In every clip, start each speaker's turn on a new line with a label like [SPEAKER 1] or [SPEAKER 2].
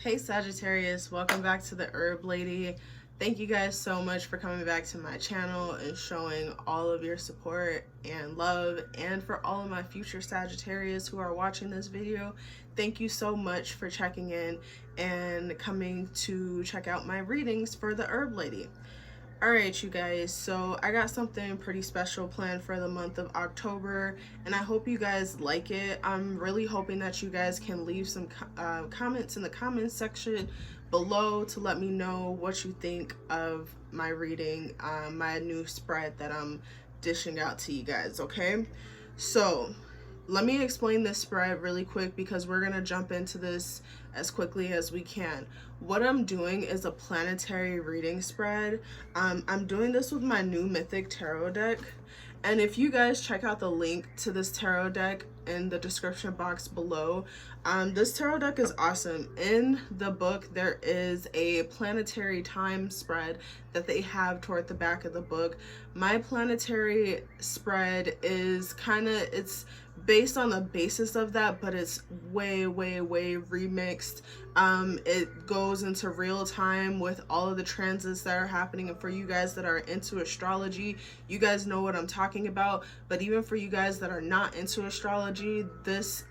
[SPEAKER 1] Hey Sagittarius, welcome back to the Herb Lady. Thank you guys so much for coming back to my channel and showing all of your support and love, and for all of my future Sagittarius who are watching this video, thank you so much for checking in and coming to check out my readings for the Herb Lady. Alright you guys, so I got something pretty special planned for the month of October, and I hope you guys like it. I'm really hoping that you guys can leave some comments in the comments section below to let me know what you think of my reading, my new spread that I'm dishing out to you guys, okay? So let me explain this spread really quick because we're going to jump into this as quickly as we can. What I'm doing is a planetary reading spread. I'm doing this with my new Mythic Tarot deck. And if you guys check out the link to this tarot deck in the description box below, this tarot deck is awesome. In the book, there is a planetary time spread that they have toward the back of the book. My planetary spread is it's based on the basis of that, but it's way remixed. It goes into real time with all of the transits that are happening, and for you guys that are into astrology, you guys know what I'm talking about. But even for you guys that are not into astrology, this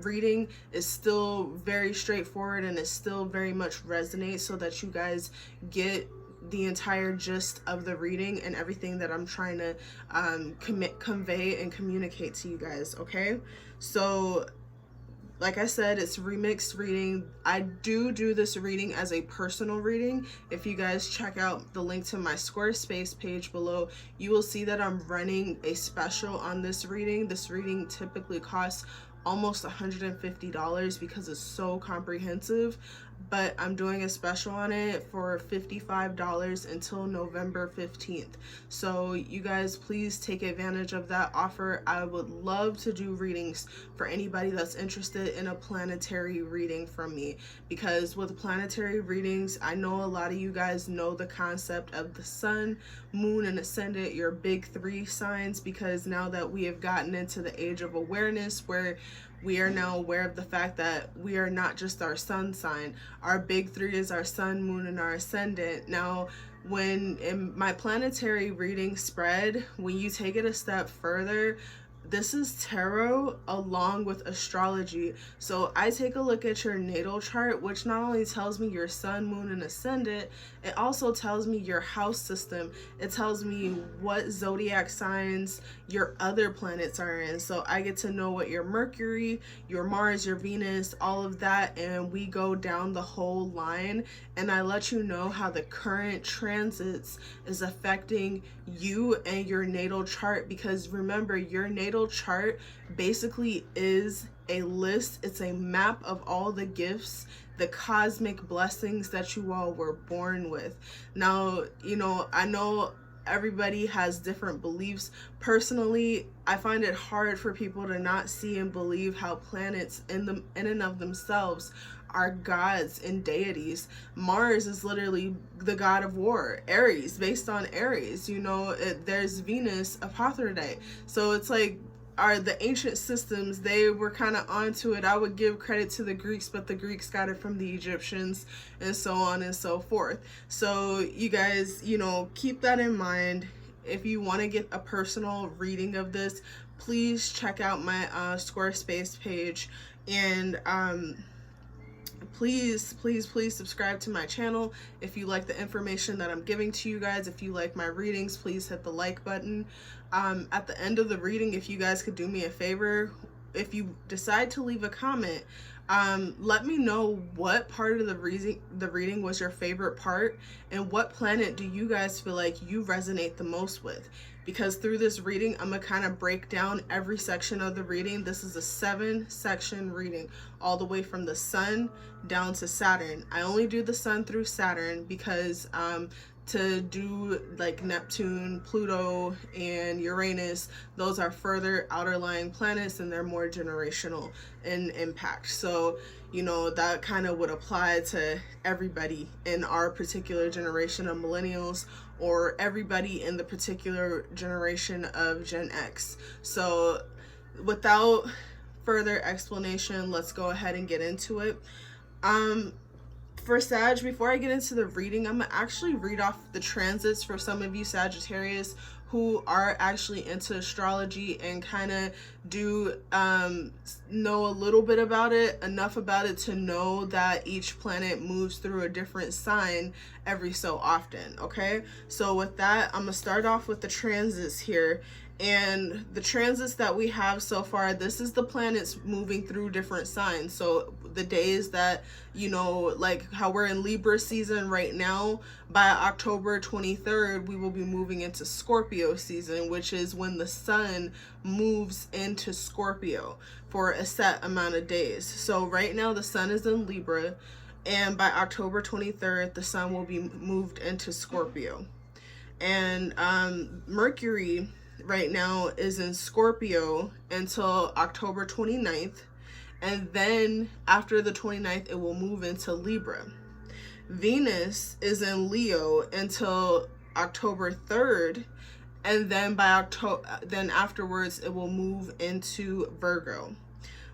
[SPEAKER 1] reading is still very straightforward and it still very much resonates, so that you guys get the entire gist of the reading and everything that I'm trying to convey and communicate to you guys, okay? So like I said, it's remixed reading. I do this reading as a personal reading. If you guys check out the link to my Squarespace page below, you will see that I'm running a special on this reading. This reading typically costs almost $150 because it's so comprehensive, but I'm doing a special on it for $55 until November 15th. So you guys, please take advantage of that offer. I would love to do readings for anybody that's interested in a planetary reading from me, because with planetary readings, I know a lot of you guys know the concept of the sun, moon, and ascendant, your big three signs, because now that we have gotten into the age of awareness where we are now aware of the fact that we are not just our sun sign. Our big three is our sun, moon, and our ascendant. Now, when in my planetary reading spread, when you take it a step further, this is tarot along with astrology. So I take a look at your natal chart, which not only tells me your sun, moon, and ascendant, it also tells me your house system. It tells me what zodiac signs your other planets are in. So I get to know what your Mercury, your Mars, your Venus, all of that, and we go down the whole line, and I let you know how the current transits is affecting you and your natal chart. Because remember, your natal chart basically is a list, it's a map of all the gifts, the cosmic blessings that you all were born with. Now, you know, I know everybody has different beliefs. Personally, I find it hard for people to not see and believe how planets in and of themselves are gods and deities. Mars is literally the god of war. Aries, based on Aries, you know, there's Venus, Aphrodite. So it's like, the ancient systems, they were kind of onto it. I would give credit to the Greeks, but the Greeks got it from the Egyptians, and so on and so forth. So you guys, you know, keep that in mind. If you want to get a personal reading of this, please check out my Squarespace page, and please subscribe to my channel if you like the information that I'm giving to you guys. If you like my readings, please hit the like button. At the end of the reading, if you guys could do me a favor, if you decide to leave a comment, let me know what part of the reading was your favorite part, and what planet do you guys feel like you resonate the most with. Because through this reading, I'm gonna kind of break down every section of the reading. This is a 7-section reading, all the way from the sun down to Saturn. I only do the sun through Saturn because to do like Neptune, Pluto, and Uranus, those are further outer lying planets and they're more generational in impact. So, you know, that kind of would apply to everybody in our particular generation of millennials, or everybody in the particular generation of Gen X. So without further explanation, let's go ahead and get into it. for Sag, before I get into the reading, I'm gonna actually read off the transits for some of you Sagittarius who are actually into astrology and kind of do know a little bit about it, enough about it to know that each planet moves through a different sign every so often. Okay, so with that, I'm gonna start off with the transits here. And the transits that we have so far, this is the planets moving through different signs. So the days that, you know, like how we're in Libra season right now, by October 23rd, we will be moving into Scorpio season, which is when the sun moves into Scorpio for a set amount of days. So right now the sun is in Libra, and by October 23rd, the sun will be moved into Scorpio. And Mercury right now is in Scorpio until October 29th, and then after the 29th it will move into Libra. Venus is in Leo until October 3rd, and then then afterwards it will move into Virgo.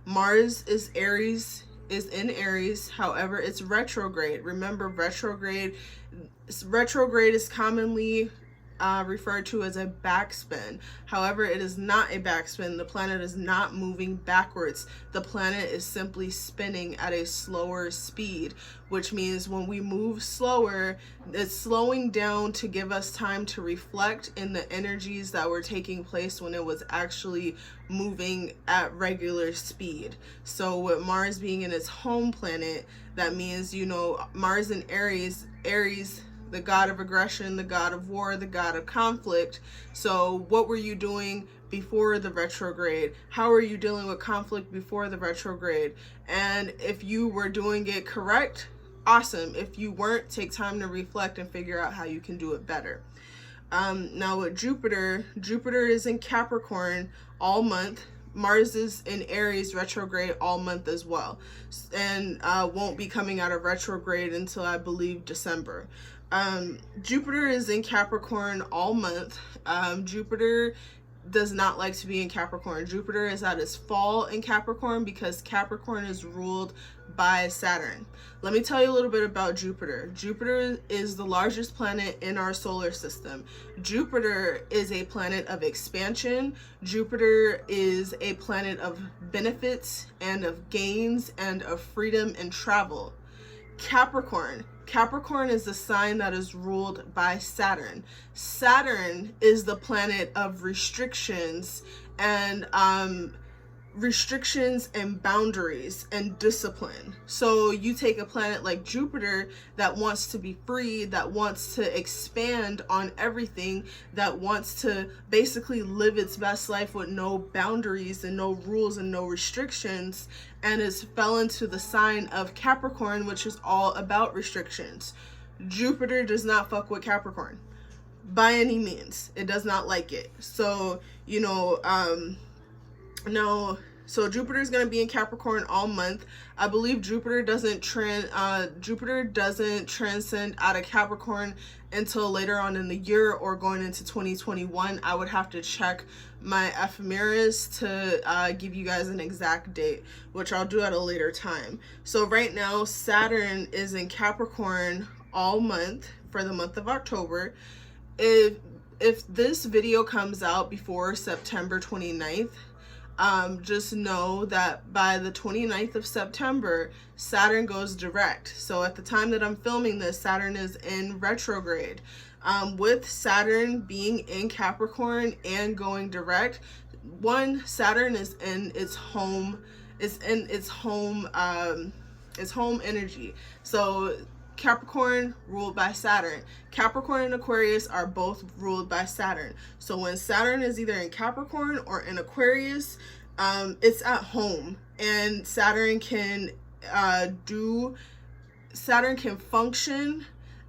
[SPEAKER 1] Mars is in Aries, however it's retrograde. Remember, retrograde is commonly referred to as a backspin. However, it is not a backspin. The planet is not moving backwards. The planet is simply spinning at a slower speed, which means when we move slower, it's slowing down to give us time to reflect in the energies that were taking place when it was actually moving at regular speed. So with Mars being in its home planet, that means, you know, Mars in Aries, the god of aggression, the god of war, the god of conflict. So what were you doing before the retrograde? How are you dealing with conflict before the retrograde? And if you were doing it correct, awesome. If you weren't, take time to reflect and figure out how you can do it better. Now with Jupiter is in Capricorn all month. Mars is in Aries retrograde all month as well, and won't be coming out of retrograde until I believe December. Jupiter is in Capricorn all month. Jupiter does not like to be in Capricorn. Jupiter is at its fall in Capricorn because Capricorn is ruled by Saturn. Let me tell you a little bit about Jupiter. Jupiter is the largest planet in our solar system. Jupiter is a planet of expansion. Jupiter is a planet of benefits and of gains and of freedom and travel. Capricorn is the sign that is ruled by Saturn. Saturn is the planet of restrictions and boundaries and discipline. So you take a planet like Jupiter that wants to be free, that wants to expand on everything, that wants to basically live its best life with no boundaries and no rules and no restrictions, and fell into the sign of Capricorn, which is all about restrictions. Jupiter does not fuck with Capricorn by any means. It does not like it. So, you know, so Jupiter is going to be in Capricorn all month. I believe Jupiter doesn't transcend out of Capricorn until later on in the year or going into 2021. I would have to check my ephemeris to give you guys an exact date, which I'll do at a later time. So right now, Saturn is in Capricorn all month for the month of October. If this video comes out before September 29th, just know that by the 29th of September, Saturn goes direct. So at the time that I'm filming this, Saturn is in retrograde. With Saturn being in Capricorn and going direct, Saturn is in its home, its home energy. So Capricorn ruled by Saturn. Capricorn and Aquarius are both ruled by Saturn. So when Saturn is either in Capricorn or in Aquarius, it's at home, and Saturn can function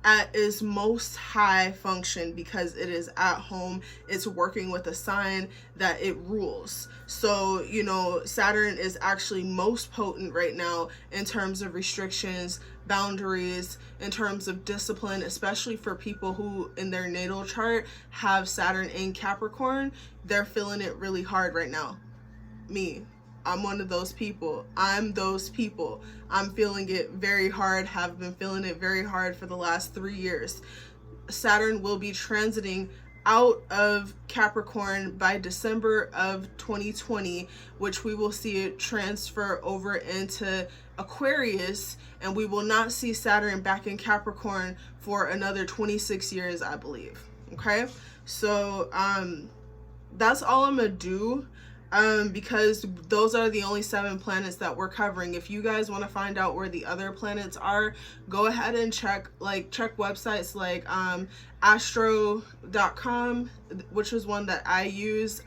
[SPEAKER 1] at its most high function because it is at home. It's working with a sign that it rules. So, you know, Saturn is actually most potent right now in terms of restrictions, boundaries, in terms of discipline, especially for people who in their natal chart have Saturn in Capricorn. They're feeling it really hard right now. Me, I'm one of those people. I'm those people. I'm feeling it very hard, have been feeling it very hard for the last 3 years. Saturn will be transiting out of Capricorn by December of 2020, which we will see it transfer over into Aquarius, and we will not see Saturn back in Capricorn for another 26 years, I believe. Okay, so that's all I'm gonna do, because those are the only 7 planets that we're covering. If you guys want to find out where the other planets are, go ahead and check websites like astro.com, which is one that I use,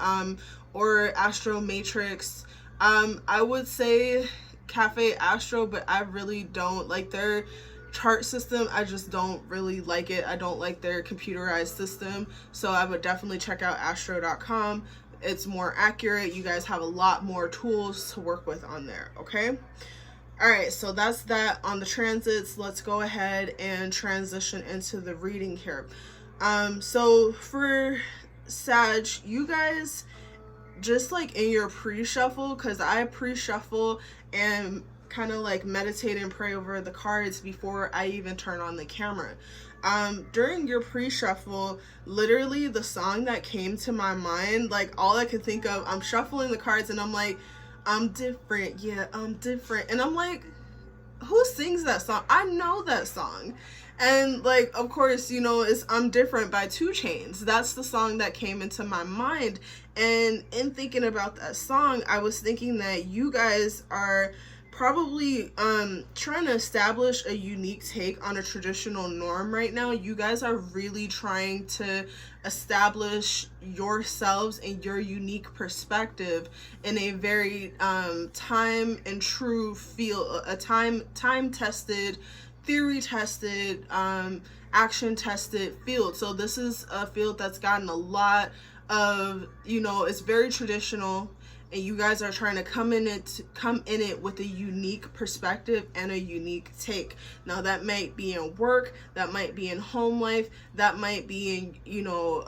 [SPEAKER 1] or Astro Matrix. I would say Cafe Astro, but I really don't like their chart system. I just don't really like it. I don't like their computerized system, so I would definitely check out astro.com. It's more accurate. You guys have a lot more tools to work with on there. Okay, all right, so that's that on the transits. Let's go ahead and transition into the reading here. So for Sag, you guys, just like in your pre-shuffle, because I pre-shuffle and kind of like meditate and pray over the cards before I even turn on the camera. During your pre-shuffle, literally the song that came to my mind, like all I could think of, I'm shuffling the cards and I'm like, I'm different, yeah, I'm different. And I'm like, who sings that song? I know that song. And like, of course, you know, it's I'm Different by 2 Chainz. That's the song that came into my mind. And in thinking about that song, I was thinking that you guys are probably trying to establish a unique take on a traditional norm right now. You guys are really trying to establish yourselves and your unique perspective in a very time and true field, a time tested, theory tested, action tested field. So this is a field that's gotten a lot of, you know, it's very traditional, and you guys are trying to come in it with a unique perspective and a unique take. Now that might be in work, that might be in home life, that might be in, you know,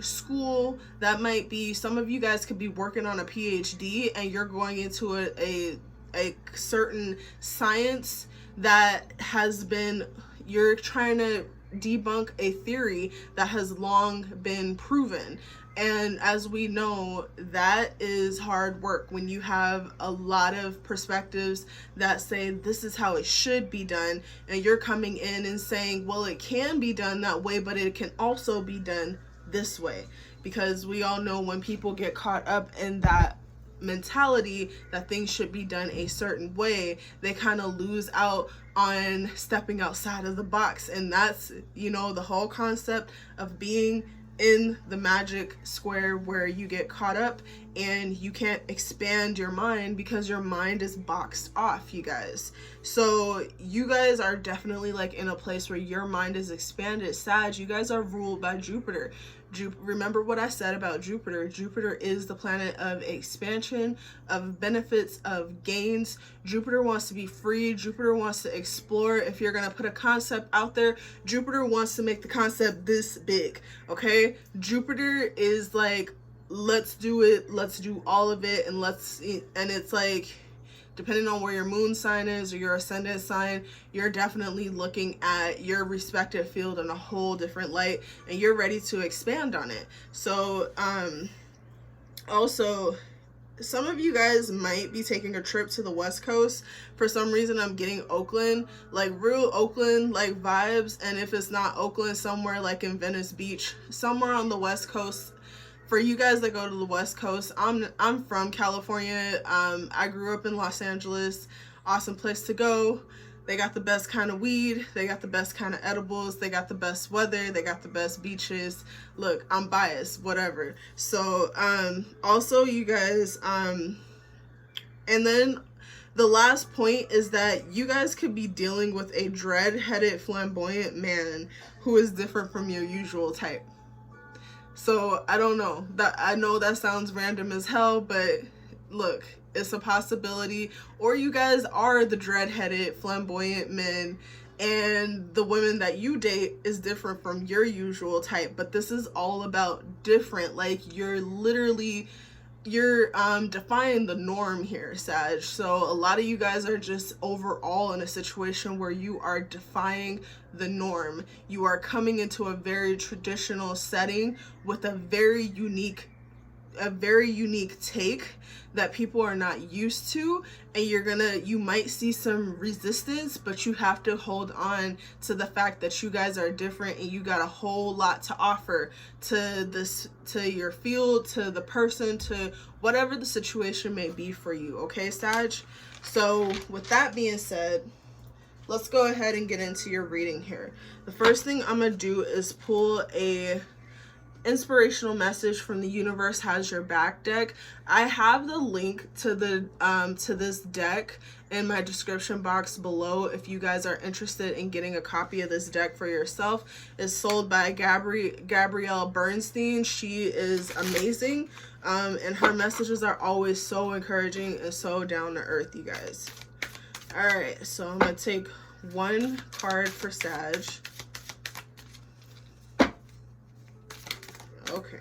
[SPEAKER 1] school, that might be, some of you guys could be working on a PhD and you're going into a certain science that has been, you're trying to debunk a theory that has long been proven. And as we know, that is hard work when you have a lot of perspectives that say this is how it should be done, and you're coming in and saying, well, it can be done that way, but it can also be done this way. Because we all know when people get caught up in that mentality that things should be done a certain way, they kind of lose out on stepping outside of the box. And that's, you know, the whole concept of being in the magic square, where you get caught up and you can't expand your mind because your mind is boxed off, you guys. So you guys are definitely like in a place where your mind is expanded. Sag, you guys are ruled by Jupiter. Remember what I said about Jupiter. Jupiter is the planet of expansion, of benefits, of gains. Jupiter wants to be free. Jupiter wants to explore. If you're going to put a concept out there, Jupiter wants to make the concept this big, okay? Jupiter is like, let's do it. Let's do all of it. And it's like, depending on where your moon sign is or your ascendant sign, you're definitely looking at your respective field in a whole different light, and you're ready to expand on it. So also, some of you guys might be taking a trip to the West Coast. For some reason, I'm getting Oakland, like real Oakland like vibes. And if it's not Oakland, somewhere like in Venice Beach, somewhere on the West Coast. For you guys that go to the West Coast, I'm from California. I grew up in Los Angeles. Awesome place to go. They got the best kind of weed. They got the best kind of edibles. They got the best weather. They got the best beaches. Look, I'm biased, whatever. So, also you guys, and then the last point is that you guys could be dealing with a dread-headed, flamboyant man who is different from your usual type. So I don't know, that I know that sounds random as hell, but look, it's a possibility. Or you guys are the dread-headed, flamboyant men, and the women that you date is different from your usual type. But this is all about different. Like, you're literally you're defying the norm here, Sag. So a lot of you guys are just overall in a situation where you are defying the norm. You are coming into a very traditional setting with a very unique take that people are not used to, and you might see some resistance, but you have to hold on to the fact that you guys are different and you got a whole lot to offer to your field, to the person, to whatever the situation may be for you. Okay, Sag? So with that being said, let's go ahead and get into your reading here. The first thing I'm gonna do is pull a inspirational message from the Universe Has Your Back deck. I have the link to this deck in my description box below if you guys are interested in getting a copy of this deck for yourself. It's sold by Gabrielle Bernstein. She is amazing, and her messages are always so encouraging and so down to earth, you guys. All right, so I'm gonna take one card for Sag. Okay.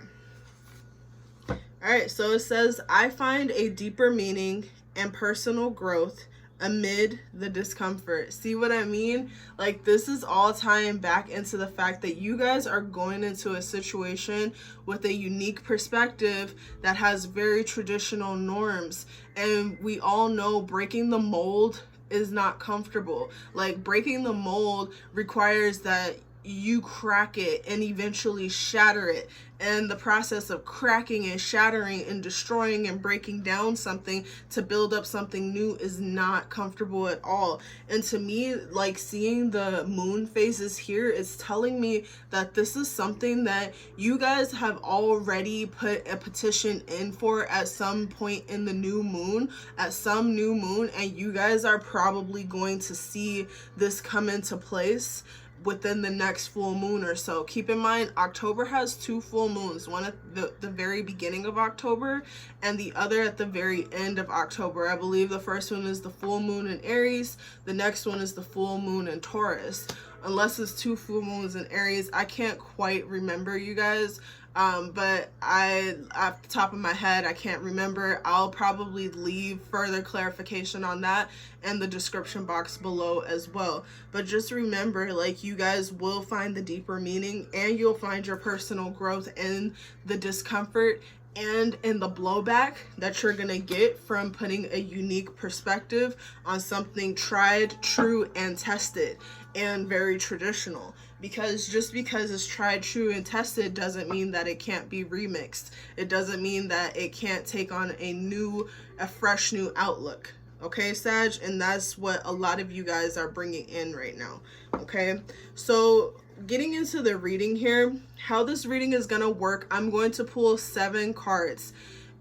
[SPEAKER 1] All right, so it says, I find a deeper meaning and personal growth amid the discomfort. See what I mean? Like, this is all tying back into the fact that you guys are going into a situation with a unique perspective that has very traditional norms. And we all know breaking the mold is not comfortable. Like, breaking the mold requires that you crack it and eventually shatter it. And the process of cracking and shattering and destroying and breaking down something to build up something new is not comfortable at all. And to me, like, seeing the moon phases here is telling me that this is something that you guys have already put a petition in for at some point in the new moon, and you guys are probably going to see this come into place within the next full moon or so. Keep in mind, October has two full moons, one at the very beginning of October and the other at the very end of October. I believe the first one is the full moon in Aries, the next one is the full moon in Taurus. Unless it's two full moons in Aries, I can't quite remember, you guys. But off the top of my head, I can't remember. I'll probably leave further clarification on that in the description box below as well. But just remember, like, you guys will find the deeper meaning and you'll find your personal growth in the discomfort and in the blowback that you're gonna get from putting a unique perspective on something tried, true, and tested, and very traditional. Because just because it's tried, true, and tested doesn't mean that it can't be remixed. It doesn't mean that it can't take on a fresh new outlook. Okay, Sag? And that's what a lot of you guys are bringing in right now. Okay, so getting into the reading here, how this reading is going to work, I'm going to pull 7 cards.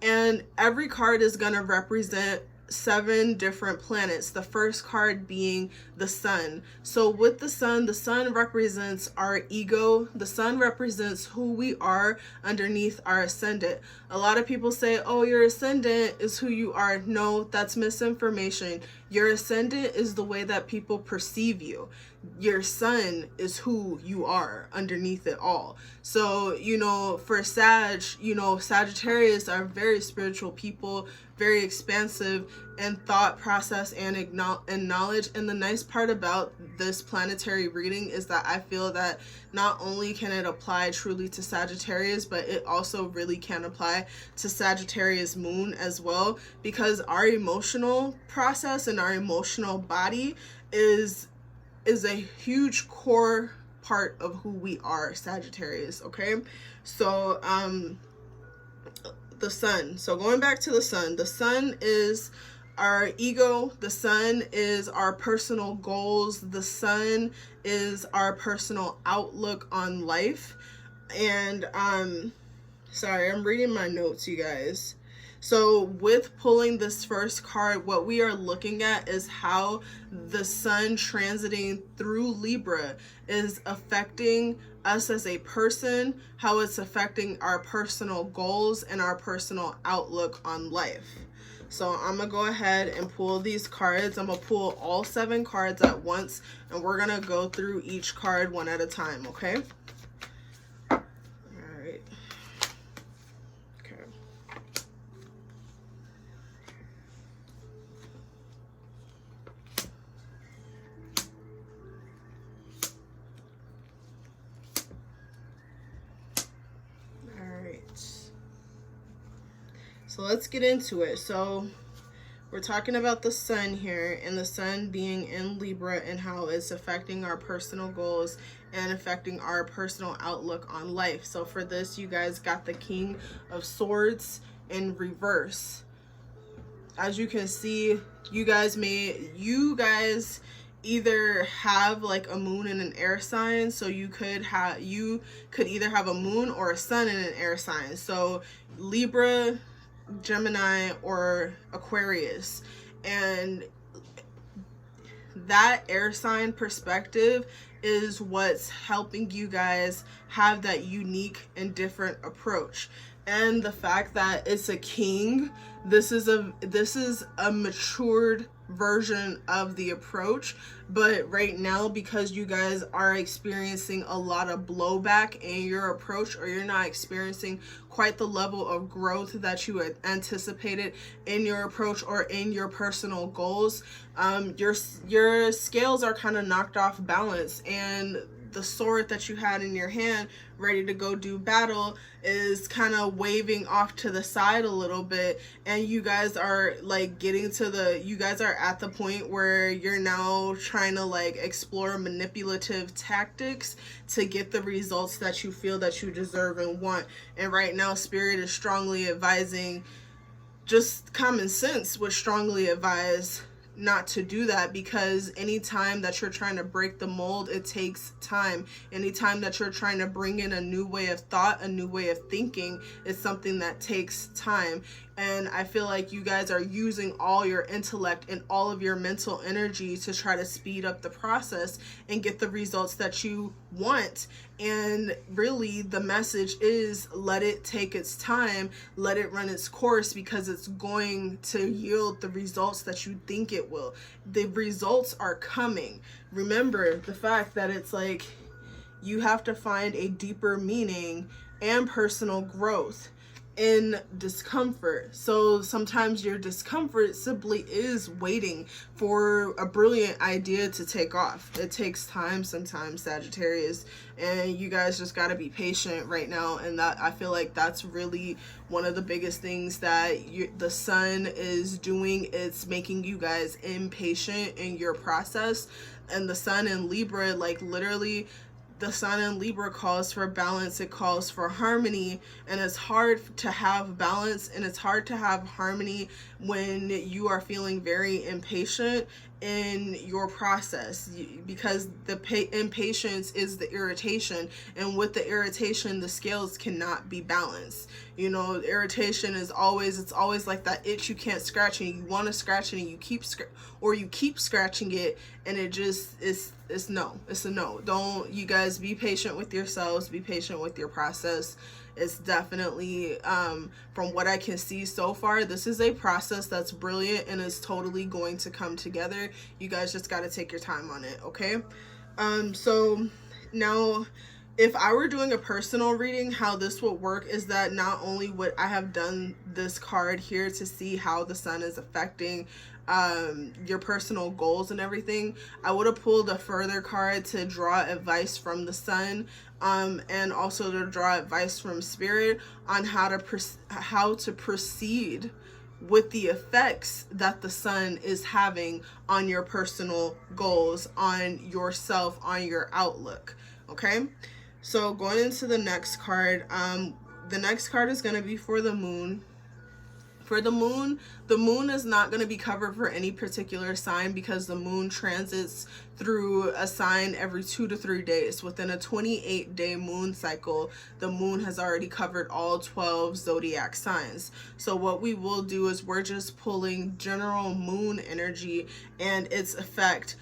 [SPEAKER 1] And every card is going to represent 7 different planets, the first card being the sun. So with the sun represents our ego. The sun represents who we are underneath our ascendant. A lot of people say, oh, your ascendant is who you are. No, that's misinformation. Your ascendant is the way that people perceive you. Your sun is who you are underneath it all. So, you know, for Sag, you know, Sagittarius are very spiritual people, very expansive in thought process and knowledge. And the nice part about this planetary reading is that I feel that not only can it apply truly to Sagittarius, but it also really can apply to Sagittarius moon as well, because our emotional process and our emotional body is a huge core part of who we are, Sagittarius. Okay, so the sun. So going back to the sun is our ego. The sun is our personal goals. The sun is our personal outlook on life. And sorry, I'm reading my notes, you guys. So with pulling this first card, what we are looking at is how the sun transiting through Libra is affecting us as a person, how it's affecting our personal goals and our personal outlook on life. So I'm gonna go ahead and pull these cards. I'm gonna pull all 7 cards at once, and we're gonna go through each card one at a time, okay? All right. Okay. So let's get into it. So we're talking about the sun here, and the sun being in Libra and how it's affecting our personal goals and affecting our personal outlook on life. So for this, you guys got the King of Swords in reverse. As you can see, you guys either have like a moon in an air sign, so you could either have a moon or a sun in an air sign. So Libra, Gemini, or Aquarius. And that air sign perspective is what's helping you guys have that unique and different approach. And the fact that it's a king, this is a matured version of the approach. But right now, because you guys are experiencing a lot of blowback in your approach, or you're not experiencing quite the level of growth that you had anticipated in your approach or in your personal goals, your scales are kind of knocked off balance, and the sword that you had in your hand ready to go do battle is kind of waving off to the side a little bit, and you guys are like you guys are at the point where you're now trying to like explore manipulative tactics to get the results that you feel that you deserve and want. And right now, Spirit is strongly advising, just common sense would strongly advise not to do that, because anytime that you're trying to break the mold, it takes time. Anytime that you're trying to bring in a new way of thought, a new way of thinking, it's something that takes time. And I feel like you guys are using all your intellect and all of your mental energy to try to speed up the process and get the results that you want. And really, the message is, let it take its time, let it run its course, because it's going to yield the results that you think it will. The results are coming. Remember the fact that it's like you have to find a deeper meaning and personal growth in discomfort. So sometimes your discomfort simply is waiting for a brilliant idea to take off. It takes time sometimes, Sagittarius, and you guys just got to be patient right now. And that, I feel like that's really one of the biggest things that the sun is doing. It's making you guys impatient in your process. And the sun in Libra, like literally, the sun in Libra calls for balance, it calls for harmony, and it's hard to have balance and it's hard to have harmony when you are feeling very impatient in your process, because the impatience is the irritation, and with the irritation, the scales cannot be balanced. You know, irritation is always, it's always like that itch you can't scratch, and you want to scratch it and you keep scratching it, and it just is, it's a no. Don't, you guys, be patient with yourselves, be patient with your process. It's definitely, from what I can see so far, this is a process that's brilliant and is totally going to come together. You guys just got to take your time on it, okay? So now, if I were doing a personal reading, how this would work is that not only would I have done this card here to see how the sun is affecting your personal goals and everything, I would have pulled a further card to draw advice from the sun, and also to draw advice from Spirit on how to proceed with the effects that the sun is having on your personal goals, on yourself, on your outlook. Okay, so going into the next card, the next card is going to be for the moon. For the moon is not going to be covered for any particular sign, because the moon transits through a sign every 2 to 3 days. Within a 28-day moon cycle, the moon has already covered all 12 zodiac signs. So what we will do is we're just pulling general moon energy and its effects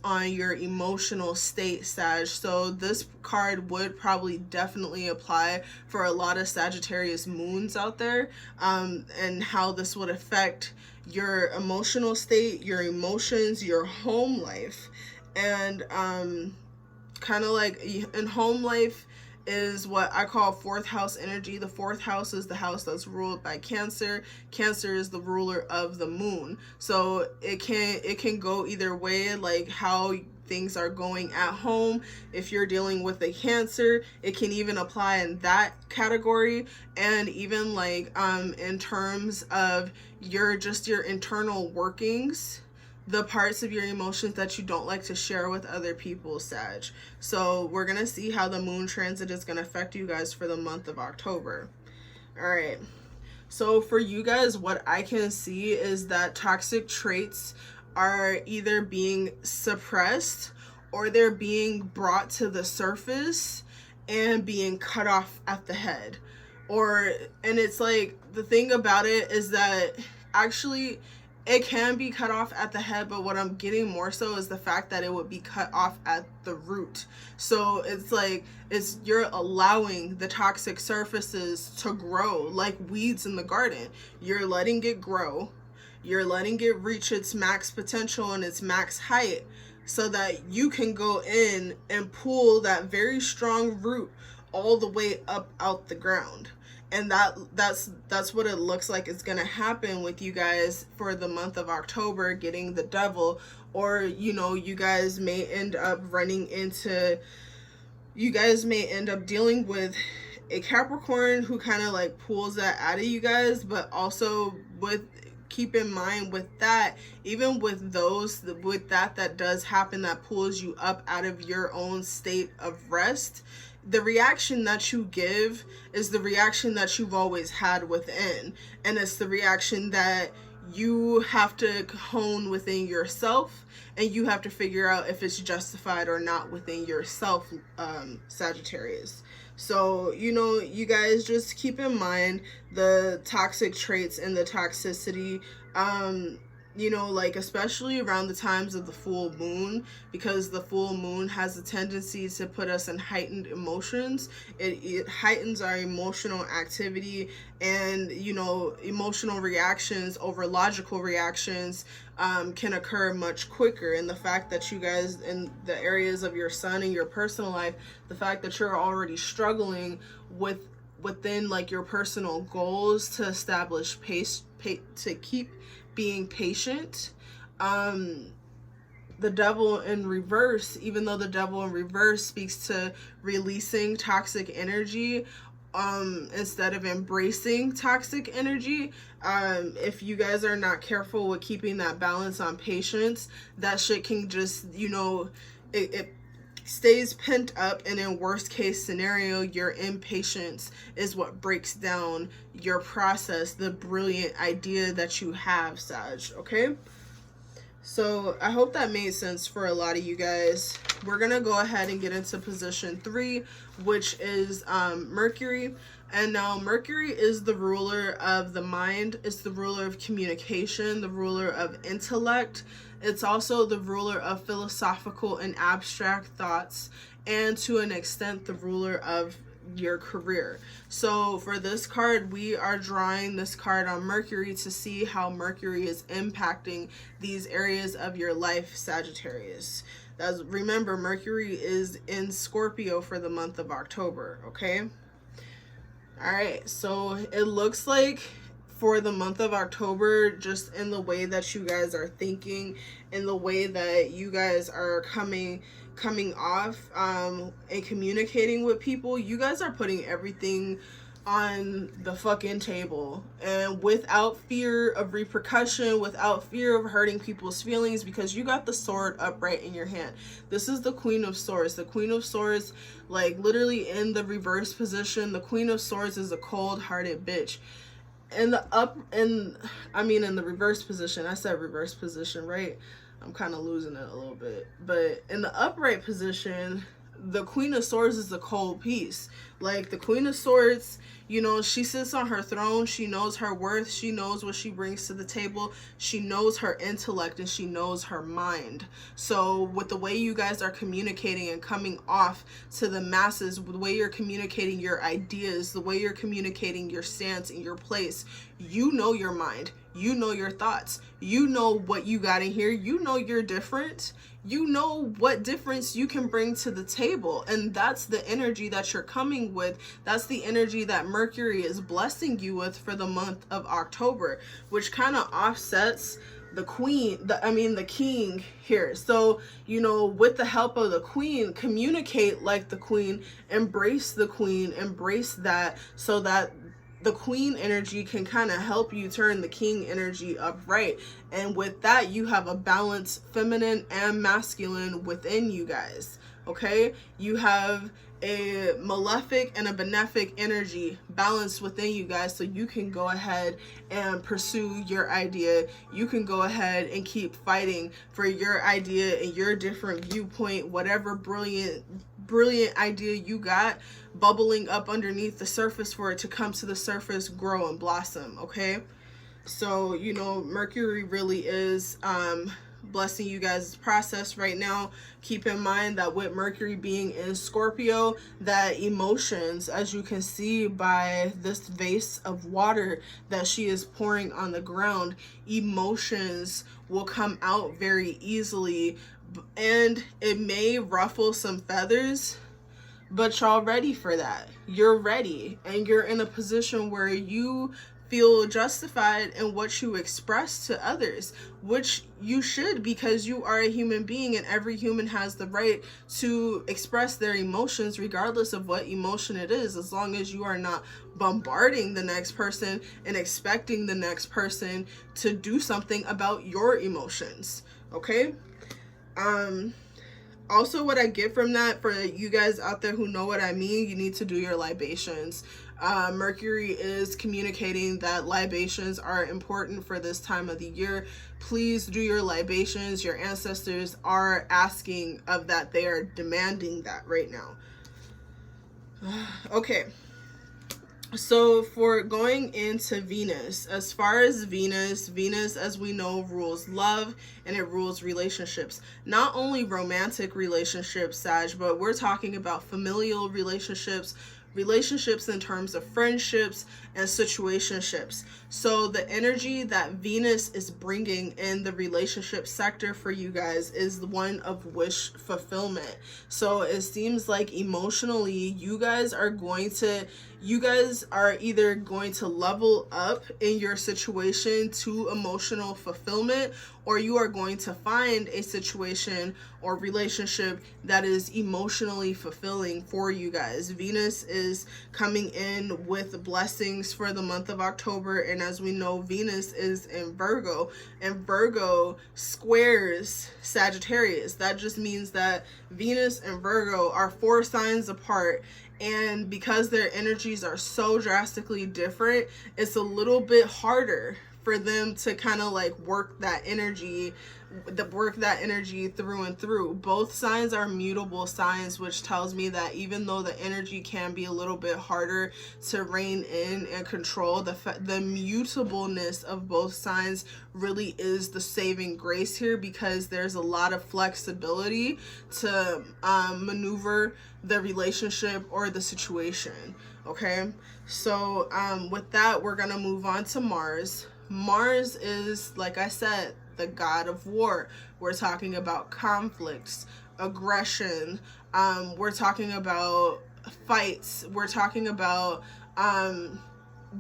[SPEAKER 1] on your emotional state, Sag. So this card would probably definitely apply for a lot of Sagittarius moons out there, and how this would affect your emotional state, your emotions, your home life. And kind of like in home life, is what I call fourth house energy. The fourth house is the house that's ruled by Cancer. Cancer is the ruler of the moon. So it can go either way, like how things are going at home. If you're dealing with a Cancer, it can even apply in that category. And even like in terms of your internal workings, the parts of your emotions that you don't like to share with other people, Sag. So we're gonna see how the moon transit is gonna affect you guys for the month of October. All right, so for you guys, what I can see is that toxic traits are either being suppressed or they're being brought to the surface and being cut off at the head. And it's like, the thing about it is that actually it can be cut off at the head, but what I'm getting more so is the fact that it would be cut off at the root. So it's like, you're allowing the toxic surfaces to grow like weeds in the garden. You're letting it grow. You're letting it reach its max potential and its max height so that you can go in and pull that very strong root all the way up out the ground. And that's what it looks like is going to happen with you guys for the month of October, getting the Devil. Or, you know, you guys may end up dealing with a Capricorn who kind of like pulls that out of you guys. But also keep in mind with that, even with that does happen, that pulls you up out of your own state of rest, the reaction that you give is the reaction that you've always had within. And it's the reaction that you have to hone within yourself, and you have to figure out if it's justified or not within yourself, Sagittarius. So, you know, you guys just keep in mind the toxic traits and the toxicity, you know, like especially around the times of the full moon, because the full moon has a tendency to put us in heightened emotions. It heightens our emotional activity, and, you know, emotional reactions over logical reactions can occur much quicker. And the fact that you guys, in the areas of your sun and your personal life, the fact that you're already struggling within like your personal goals to establish to keep being patient. The Devil in reverse, even though the Devil in reverse speaks to releasing toxic energy, instead of embracing toxic energy, if you guys are not careful with keeping that balance on patience, that shit can just, you know, it stays pent up, and in worst case scenario, your impatience is what breaks down your process, the brilliant idea that you have, Sag. Okay, so I hope that made sense for a lot of you guys. We're gonna go ahead and get into position 3, which is Mercury. And now Mercury is the ruler of the mind. It's the ruler of communication, the ruler of intellect. It's also the ruler of philosophical and abstract thoughts, and to an extent the ruler of your career. So for this card, we are drawing this card on Mercury to see how Mercury is impacting these areas of your life, Sagittarius. Remember, Mercury is in Scorpio for the month of October, okay? All right, so it looks like for the month of October, just in the way that you guys are thinking, in the way that you guys are coming off and communicating with people, you guys are putting everything on the fucking table, and without fear of repercussion, without fear of hurting people's feelings, because you got the sword upright in your hand. This is the Queen of Swords. The Queen of Swords, like literally in the reverse position, the Queen of Swords is a cold-hearted bitch. In the reverse position, I said reverse position, right? I'm kind of losing it a little bit. But in the upright position, the Queen of Swords is a cold piece. Like the Queen of Swords, you know, she sits on her throne. She knows her worth. She knows what she brings to the table. She knows her intellect, and she knows her mind. So with the way you guys are communicating and coming off to the masses, the way you're communicating your ideas, the way you're communicating your stance and your place, You know your mind. You know your thoughts. You know what you got in here. You know you're different. You know what difference you can bring to the table. And that's the energy that you're coming with. That's the energy that Mercury is blessing you with for the month of October, which kind of offsets the queen, the king here. So, you know, with the help of the queen, communicate like the queen, embrace the queen, embrace that, so that the queen energy can kind of help you turn the king energy upright. And with that, you have a balanced feminine and masculine within you guys. Okay, you have a malefic and a benefic energy balanced within you guys, so you can go ahead and pursue your idea. You can go ahead and keep fighting for your idea and your different viewpoint, whatever brilliant idea you got bubbling up underneath the surface, for it to come to the surface, grow and blossom. Okay, so you know, Mercury really is blessing you guys' process right now. Keep in mind that with Mercury being in Scorpio, that emotions, as you can see by this vase of water that she is pouring on the ground, emotions will come out very easily, and it may ruffle some feathers, but y'all ready for that. You're ready, and you're in a position where you feel justified in what you express to others, which you should, because you are a human being, and every human has the right to express their emotions regardless of what emotion it is, as long as you are not bombarding the next person and expecting the next person to do something about your emotions. Okay, also, what I get from that, for you guys out there who know what I mean, you need to do your libations. Mercury is communicating that libations are important for this time of the year. Please do your libations. Your ancestors are asking of that. They are demanding that right now. Okay. So for going into Venus, as far as Venus, as we know, rules love, and it rules relationships. Not only romantic relationships, Sag, but we're talking about familial relationships, relationships in terms of friendships and situationships. So the energy that Venus is bringing in the relationship sector for you guys is the one of wish fulfillment. So it seems like emotionally you guys are either going to level up in your situation to emotional fulfillment, or you are going to find a situation or relationship that is emotionally fulfilling for you guys. Venus is coming in with blessings for the month of October, and as we know, Venus is in Virgo, and Virgo squares Sagittarius. That just means that Venus and Virgo are 4 signs apart, and because their energies are so drastically different, it's a little bit harder for them to kind of like work that energy through and through. Both signs are mutable signs, which tells me that even though the energy can be a little bit harder to rein in and control, the mutableness of both signs really is the saving grace here, because there's a lot of flexibility to maneuver the relationship or the situation. Okay, so with that, we're gonna move on to Mars. Mars is, like I said, the god of war. We're talking about conflicts, aggression. We're talking about fights. We're talking about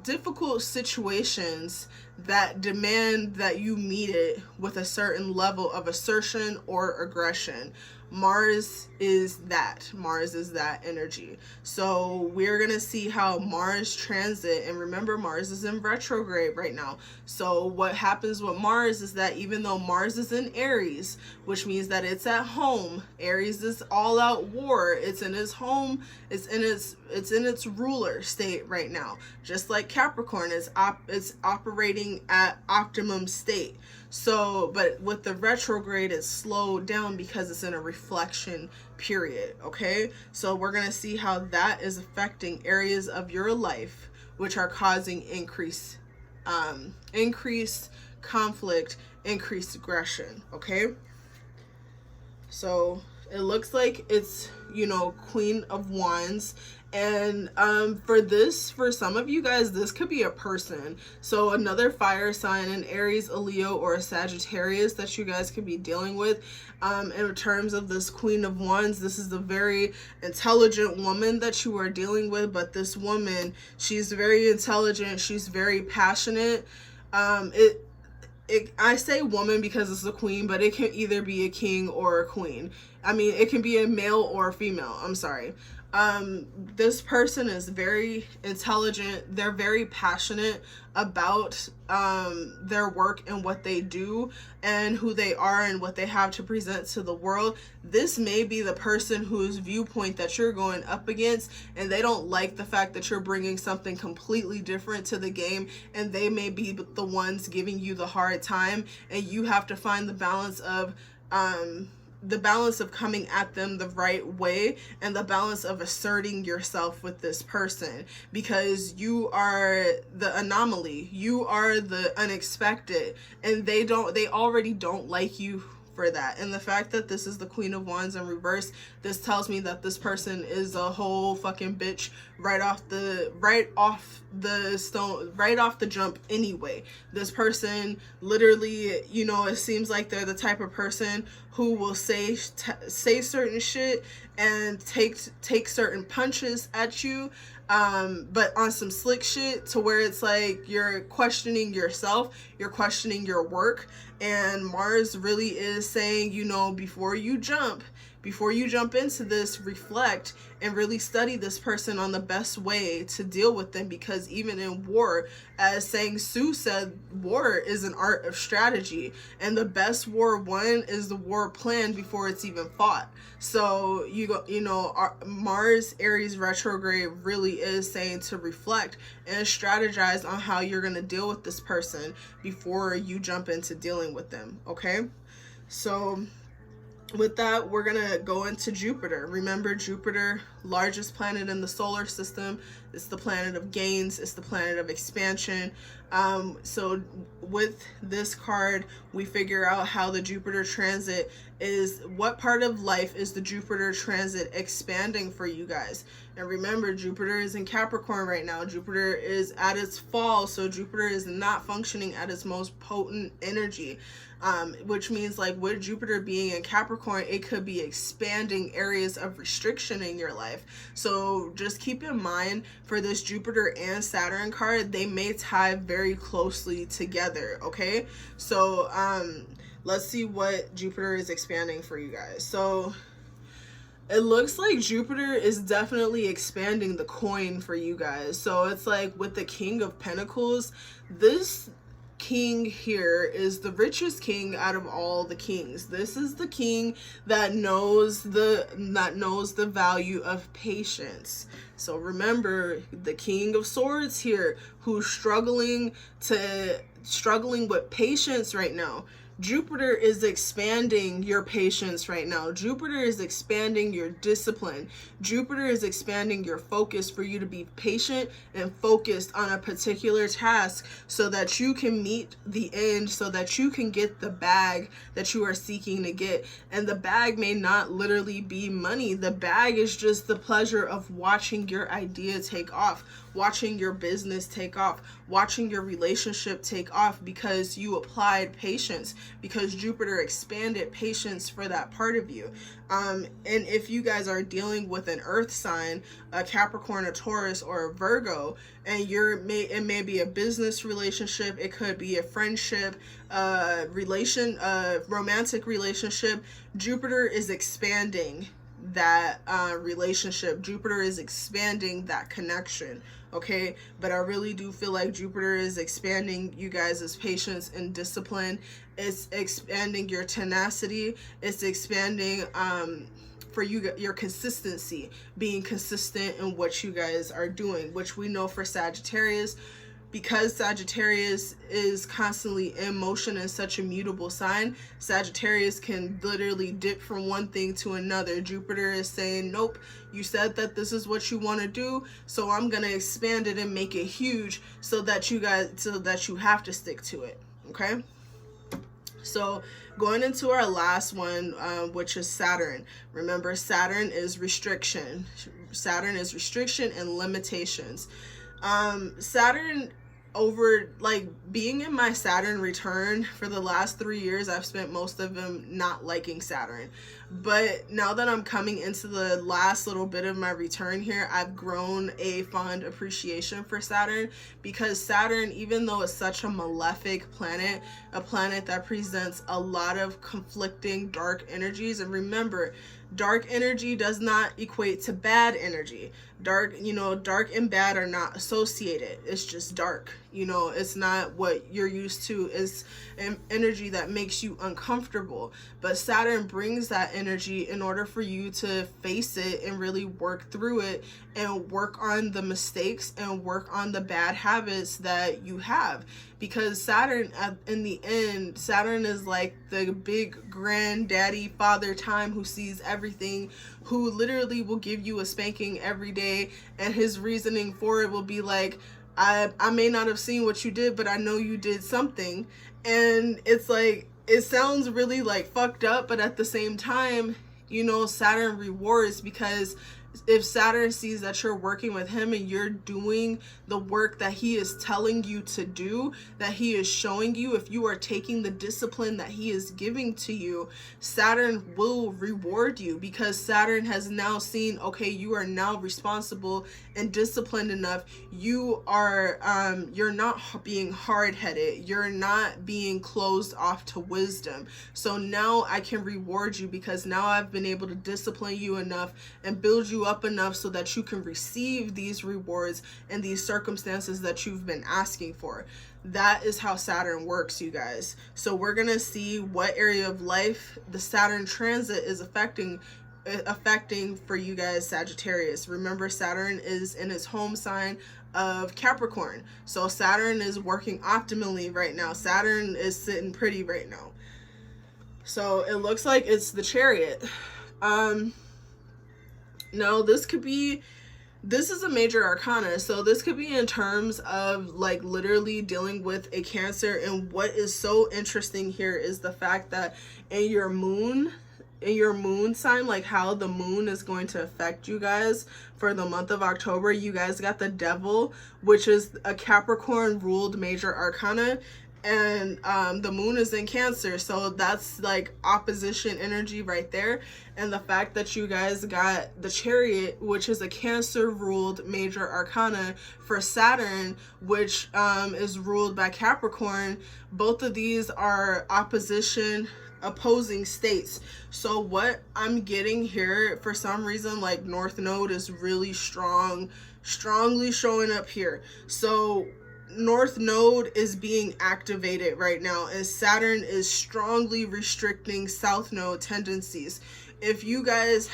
[SPEAKER 1] difficult situations that demand that you meet it with a certain level of assertion or aggression. Mars is that energy. So we're gonna see how Mars transit, and remember, Mars is in retrograde right now. So what happens with Mars is that even though Mars is in Aries, which means that it's at home, Aries is all out war, it's in its home, it's in its ruler state right now, just like Capricorn is operating at optimum state. So, but with the retrograde, it's slowed down because it's in a reflection period. Okay, so we're gonna see how that is affecting areas of your life which are causing increased conflict, increased aggression. Okay, so It looks like it's, you know, Queen of Wands. And for some of you guys, this could be a person. So another fire sign, an Aries, a Leo, or a Sagittarius that you guys could be dealing with. In terms of this Queen of Wands, this is a very intelligent woman that you are dealing with. But this woman, she's very intelligent. She's very passionate. I say woman because it's a queen, but it can either be a king or a queen. I mean, it can be a male or a female. I'm sorry. This person is very intelligent. They're very passionate about their work and what they do and who they are and what they have to present to the world. This may be the person whose viewpoint that you're going up against, and they don't like the fact that you're bringing something completely different to the game, and they may be the ones giving you the hard time, and you have to find the balance of coming at them the right way and the balance of asserting yourself with this person, because you are the anomaly, you are the unexpected, and they already don't like you for that. And the fact that this is the Queen of Wands in reverse, this tells me that this person is a whole fucking bitch right off the jump anyway. This person literally, you know, it seems like they're the type of person who will say certain shit and take certain punches at you, but on some slick shit, to where it's like you're questioning yourself, you're questioning your work. And Mars really is saying, you know, before you jump into this, reflect and really study this person on the best way to deal with them. Because even in war, as Sang Soo said, war is an art of strategy, and the best war won is the war planned before it's even fought. So Mars Aries retrograde really is saying to reflect and strategize on how you're going to deal with this person before you jump into dealing with them. Okay, so with that, we're gonna go into Jupiter. Remember, Jupiter, largest planet in the solar system. It's the planet of gains. It's the planet of expansion. So with this card, we figure out how the Jupiter transit is, what part of life is the Jupiter transit expanding for you guys. And remember, Jupiter is in Capricorn right now. Jupiter is at its fall, so Jupiter is not functioning at its most potent energy. Which means, like, with Jupiter being in Capricorn, it could be expanding areas of restriction in your life. So just keep in mind, for this Jupiter and Saturn card, they may tie very closely together. Okay, so let's see what Jupiter is expanding for you guys. So it looks like Jupiter is definitely expanding the coin for you guys. So it's like with the King of Pentacles, this king here is the richest king out of all the kings. This is the king that knows the value of patience. So remember, the King of Swords here, who's struggling with patience right now. Jupiter is expanding your patience right now. Jupiter is expanding your discipline. Jupiter is expanding your focus for you to be patient and focused on a particular task so that you can meet the end, so that you can get the bag that you are seeking to get. And the bag may not literally be money. The bag is just the pleasure of watching your idea take off, watching your business take off, watching your relationship take off, because you applied patience, because Jupiter expanded patience for that part of you. And if you guys are dealing with an earth sign, a Capricorn, a Taurus, or a Virgo, and it may be a business relationship, it could be a friendship, romantic relationship, Jupiter is expanding that relationship. Jupiter is expanding that connection. Okay, but I really do feel like Jupiter is expanding you guys' patience and discipline. It's expanding your tenacity. It's expanding for you, your consistency, being consistent in what you guys are doing, which we know for Sagittarius, because Sagittarius is constantly in motion and such a mutable sign. Sagittarius can literally dip from one thing to another. Jupiter is saying, nope, you said that this is what you want to do, so I'm going to expand it and make it huge so that you have to stick to it. Okay? So Going into our last one, which is Saturn. Remember, Saturn is restriction. Saturn is restriction and limitations. Saturn, over like being in my Saturn return for the last 3 years, I've spent most of them not liking Saturn. But now that I'm coming into the last little bit of my return here, I've grown a fond appreciation for Saturn, because Saturn, even though it's such a malefic planet, a planet that presents a lot of conflicting dark energies, and remember, dark energy does not equate to bad energy. Dark, dark and bad are not associated. It's just dark. It's not what you're used to. It's an energy that makes you uncomfortable. But Saturn brings that energy in order for you to face it and really work through it and work on the mistakes and work on the bad habits that you have. Because Saturn, in the end, Saturn is like the big granddaddy father time who sees everything, who literally will give you a spanking every day, and his reasoning for it will be like, I may not have seen what you did, but I know you did something. And it's like, it sounds really like fucked up, but at the same time, Saturn rewards, because if Saturn sees that you're working with him and you're doing the work that he is telling you to do, that he is showing you, if you are taking the discipline that he is giving to you, Saturn will reward you, because Saturn has now seen, okay, you are now responsible and disciplined enough. You are, you're not being hard-headed. You're not being closed off to wisdom. So now I can reward you, because now I've been able to discipline you enough and build you up enough so that you can receive these rewards and these circumstances that you've been asking for. That is how Saturn works, you guys. So we're gonna see what area of life the Saturn transit is affecting for you guys, Sagittarius. Remember, Saturn is in his home sign of Capricorn. So Saturn is working optimally right now. Saturn is sitting pretty right now. So it looks like it's the Chariot. No, this is a major arcana. So this could be in terms of like literally dealing with a Cancer. And what is so interesting here is the fact that in your moon sign, like how the moon is going to affect you guys for the month of October, you guys got the Devil, which is a Capricorn ruled major arcana. And the moon is in Cancer, so that's like opposition energy right there. And the fact that you guys got the Chariot, which is a Cancer ruled major arcana, for Saturn, which is ruled by Capricorn, both of these are opposing states. So what I'm getting here, for some reason, like North Node is really strongly showing up here. So North Node is being activated right now, and Saturn is strongly restricting South Node tendencies. If you guys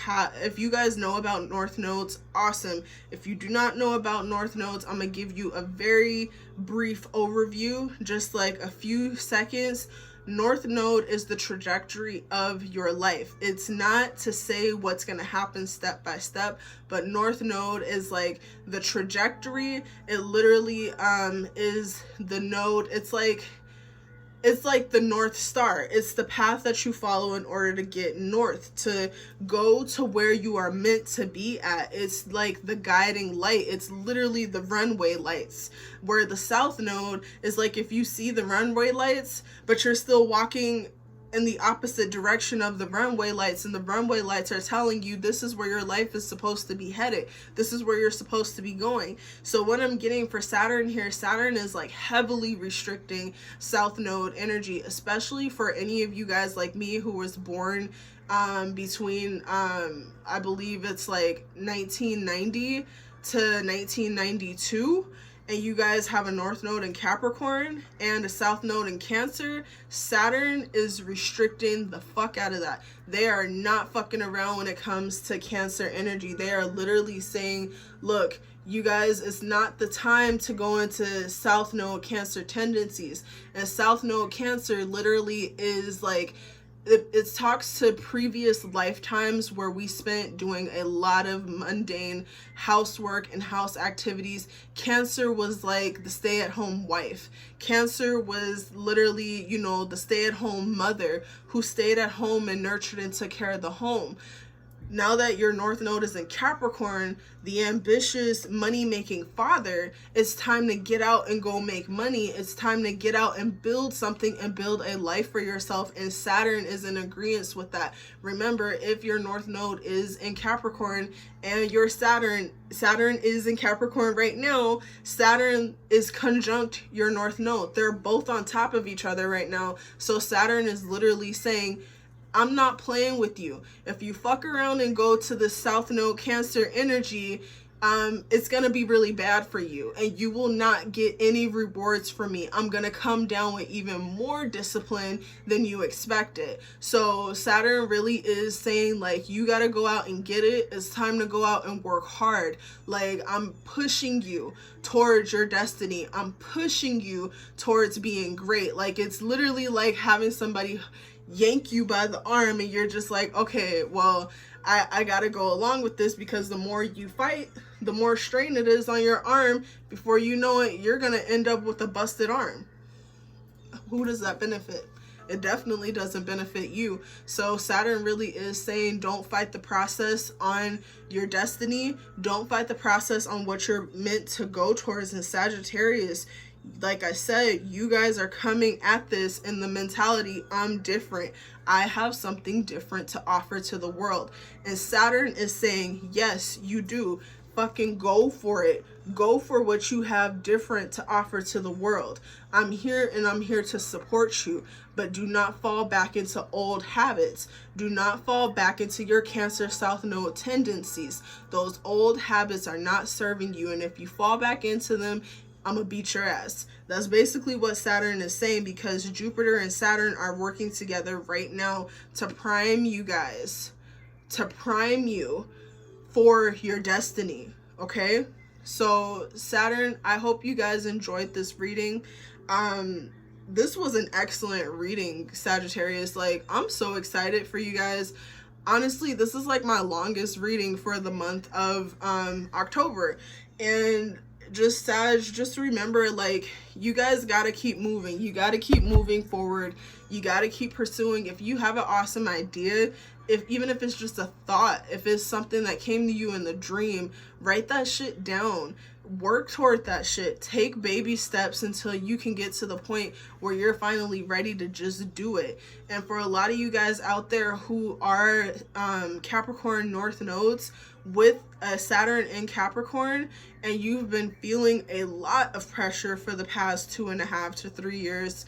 [SPEAKER 1] know about North Nodes, awesome. If you do not know about North Nodes, I'm gonna give you a very brief overview, just like a few seconds. North Node is the trajectory of your life. It's not to say what's going to happen step by step, but North Node is like the trajectory. It literally is the node. It's like the North Star. It's the path that you follow in order to get north, to go to where you are meant to be at. It's like the guiding light. It's literally the runway lights, where the South Node is like if you see the runway lights, but you're still walking in the opposite direction of the runway lights, and the runway lights are telling you this is where your life is supposed to be headed. This is where you're supposed to be going. So what I'm getting for Saturn here, Saturn is like heavily restricting South Node energy, especially for any of you guys like me who was born between I believe it's like 1990 to 1992. And you guys have a North Node in Capricorn and a South Node in Cancer. Saturn is restricting the fuck out of that. They are not fucking around when it comes to Cancer energy. They are literally saying, look, you guys, it's not the time to go into South Node Cancer tendencies. And South Node Cancer literally is like it talks to previous lifetimes where we spent doing a lot of mundane housework and house activities. Cancer was like the stay-at-home wife. Cancer was literally, you know, the stay-at-home mother who stayed at home and nurtured and took care of the home. Now that your North Node is in Capricorn, the ambitious money-making father, it's time to get out and go make money. It's time to get out and build something and build a life for yourself. And Saturn is in agreement with that. Remember, if your North Node is in Capricorn and your Saturn is in Capricorn right now, Saturn is conjunct your North Node. They're both on top of each other right now. So Saturn is literally saying, I'm not playing with you. If you fuck around and go to the South Node Cancer energy, it's going to be really bad for you and you will not get any rewards from me. I'm going to come down with even more discipline than you expected. So Saturn really is saying, like, you got to go out and get it. It's time to go out and work hard. Like, I'm pushing you towards your destiny. I'm pushing you towards being great. Like, it's literally like having somebody yank you by the arm and you're just like, okay, well, I gotta go along with this, because the more you fight, the more strain it is on your arm. Before you know it, you're gonna end up with a busted arm. Who does that benefit? It definitely doesn't benefit you. So Saturn really is saying, don't fight the process on your destiny. Don't fight the process on what you're meant to go towards. In Sagittarius, like I said, you guys are coming at this in the mentality, I'm different. I have something different to offer to the world. And Saturn is saying, yes, you do. Fucking go for it. Go for what you have different to offer to the world. I'm here and I'm here to support you. But do not fall back into old habits. Do not fall back into your Cancer South Node tendencies. Those old habits are not serving you. And if you fall back into them, I'm gonna beat your ass. That's basically what Saturn is saying, because Jupiter and Saturn are working together right now to prime you guys, to prime you for your destiny. Okay, so Saturn, I hope you guys enjoyed this reading. This was an excellent reading, Sagittarius. Like, I'm so excited for you guys. Honestly, this is like my longest reading for the month of October. And just Sag, just remember, like, you guys gotta keep moving. You gotta keep moving forward. You gotta keep pursuing. If you have an awesome idea, even if it's just a thought, if it's something that came to you in the dream, write that shit down. Work toward that shit. Take baby steps until you can get to the point where you're finally ready to just do it. And for a lot of you guys out there who are Capricorn North Nodes with a Saturn in Capricorn, and you've been feeling a lot of pressure for the past 2.5 to 3 years,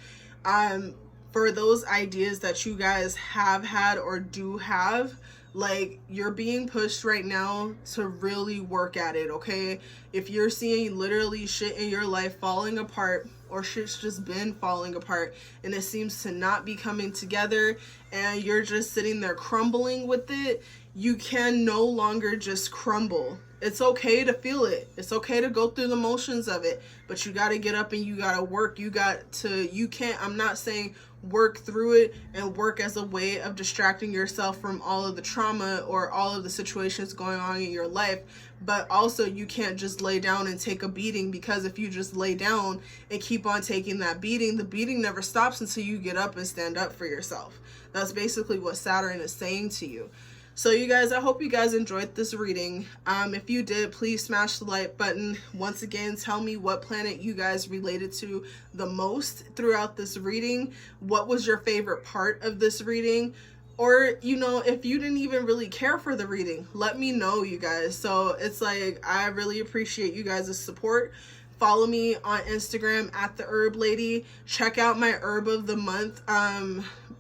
[SPEAKER 1] for those ideas that you guys have had or do have, like, you're being pushed right now to really work at it, okay? If you're seeing literally shit in your life falling apart, or shit's just been falling apart and it seems to not be coming together, and you're just sitting there crumbling with it, you can no longer just crumble. It's okay to feel it. It's okay to go through the motions of it, but you got to get up and you got to work. I'm not saying work through it and work as a way of distracting yourself from all of the trauma or all of the situations going on in your life, but also you can't just lay down and take a beating, because if you just lay down and keep on taking that beating, the beating never stops until you get up and stand up for yourself. That's basically what Saturn is saying to you. So you guys, I hope you guys enjoyed this reading. If you did, please smash the like button. Once again, tell me what planet you guys related to the most throughout this reading. What was your favorite part of this reading? Or, you know, if you didn't even really care for the reading, let me know, you guys. So it's like, I really appreciate you guys' support. Follow me on Instagram at the Herb Lady. Check out my Herb of the Month,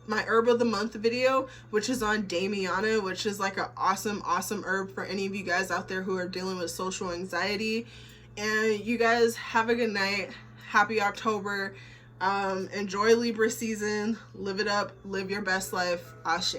[SPEAKER 1] my Herb of the Month video, which is on Damiana, which is like an awesome herb for any of you guys out there who are dealing with social anxiety. And you guys have a good night. Happy October. Enjoy Libra season. Live it up. Live your best life. Ashe.